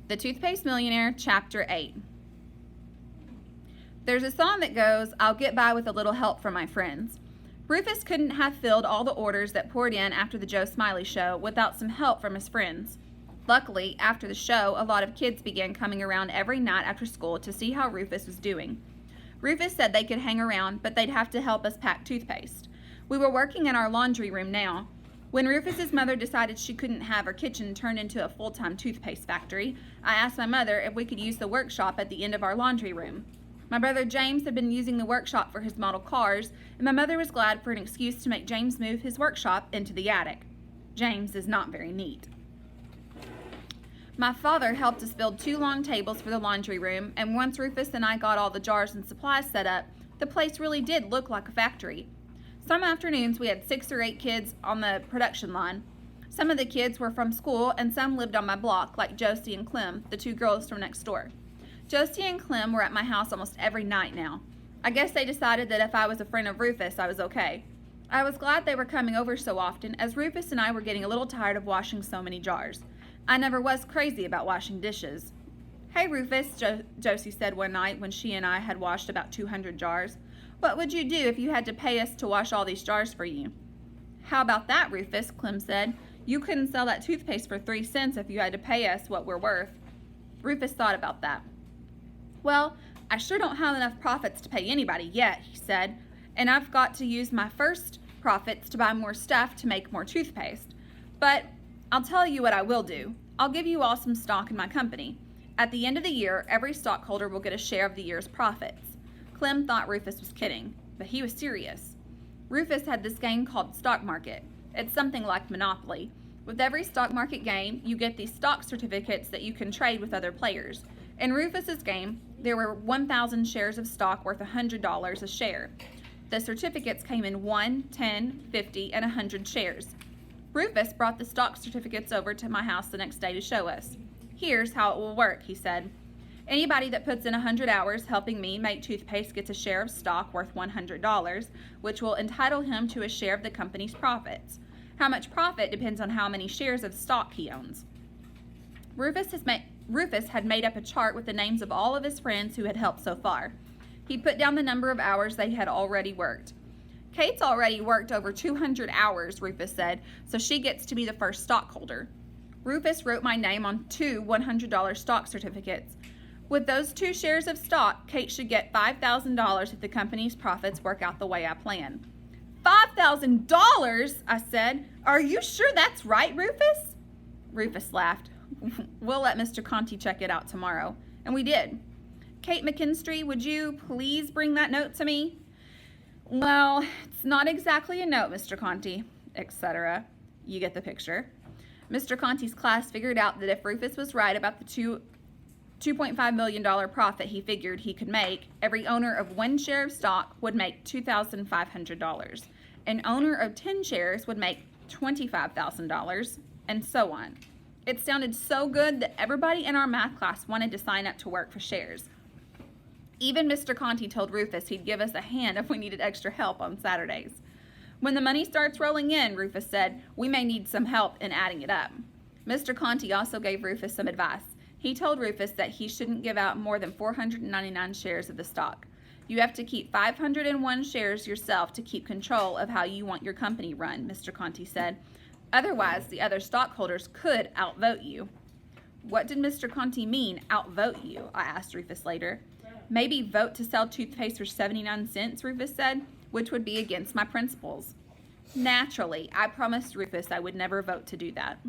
The Toothpaste Millionaire, Chapter 8. There's a song that goes, "I'll get by with a little help from my friends." Rufus couldn't have filled all the orders that poured in after the Joe Smiley show without some help from his friends. Luckily, after the show, a lot of kids began coming around every night after school to see how Rufus was doing. Rufus said they could hang around, but they'd have to help us pack toothpaste. We were working in our laundry room now. When Rufus's mother decided she couldn't have her kitchen turned into a full-time toothpaste factory, I asked my mother if we could use the workshop at the end of our laundry room. My brother James had been using the workshop for his model cars, and my mother was glad for an excuse to make James move his workshop into the attic. James is not very neat. My father helped us build 2 long tables for the laundry room, and once Rufus and I got all the jars and supplies set up, the place really did look like a factory. Some afternoons we had 6 or 8 kids on the production line. Some of the kids were from school and some lived on my block, like Josie and Clem, the 2 girls from next door. Josie and Clem were at my house almost every night now. I guess they decided that if I was a friend of Rufus, I was okay. I was glad they were coming over so often, as Rufus and I were getting a little tired of washing so many jars. I never was crazy about washing dishes. "Hey Rufus," Josie said one night when she and I had washed about 200 jars. "What would you do if you had to pay us to wash all these jars for you?" "How about that, Rufus?" Clem said. "You couldn't sell that toothpaste for 3 cents if you had to pay us what we're worth." Rufus thought about that. "Well, I sure don't have enough profits to pay anybody yet," he said, "and I've got to use my first profits to buy more stuff to make more toothpaste. But I'll tell you what I will do. I'll give you all some stock in my company. At the end of the year, every stockholder will get a share of the year's profits." Clem thought Rufus was kidding, but he was serious. Rufus had this game called stock market. It's something like Monopoly. With every stock market game, you get these stock certificates that you can trade with other players. In Rufus's game, there were 1,000 shares of stock worth $100 a share. The certificates came in 1, 10, 50, and 100 shares. Rufus brought the stock certificates over to my house the next day to show us. "Here's how it will work," he said. "Anybody that puts in 100 hours helping me make toothpaste gets a share of stock worth $100, which will entitle him to a share of the company's profits. How much profit depends on how many shares of stock he owns." Rufus had made up a chart with the names of all of his friends who had helped so far. He put down the number of hours they had already worked. "Kate's already worked over 200 hours, Rufus said, "so she gets to be the first stockholder." Rufus wrote my name on 2 $100 stock certificates. With those 2 shares of stock, Kate should get $5,000 if the company's profits work out the way I plan. "$5,000?" I said. "Are you sure that's right, Rufus?" Rufus laughed. "We'll let Mr. Conti check it out tomorrow." And we did. "Kate McKinstry, would you please bring that note to me?" "Well, it's not exactly a note, Mr. Conti," etc. You get the picture. Mr. Conti's class figured out that if Rufus was right about the $2.5 million profit he figured he could make, every owner of 1 share of stock would make $2,500. An owner of 10 shares would make $25,000, and so on. It sounded so good that everybody in our math class wanted to sign up to work for shares. Even Mr. Conti told Rufus he'd give us a hand if we needed extra help on Saturdays. "When the money starts rolling in," Rufus said, "we may need some help in adding it up." Mr. Conti also gave Rufus some advice. He told Rufus that he shouldn't give out more than 499 shares of the stock. "You have to keep 501 shares yourself to keep control of how you want your company run," Mr. Conti said. "Otherwise, the other stockholders could outvote you." "What did Mr. Conti mean, outvote you?" I asked Rufus later. "Maybe vote to sell toothpaste for 79 cents, Rufus said, "which would be against my principles." Naturally, I promised Rufus I would never vote to do that.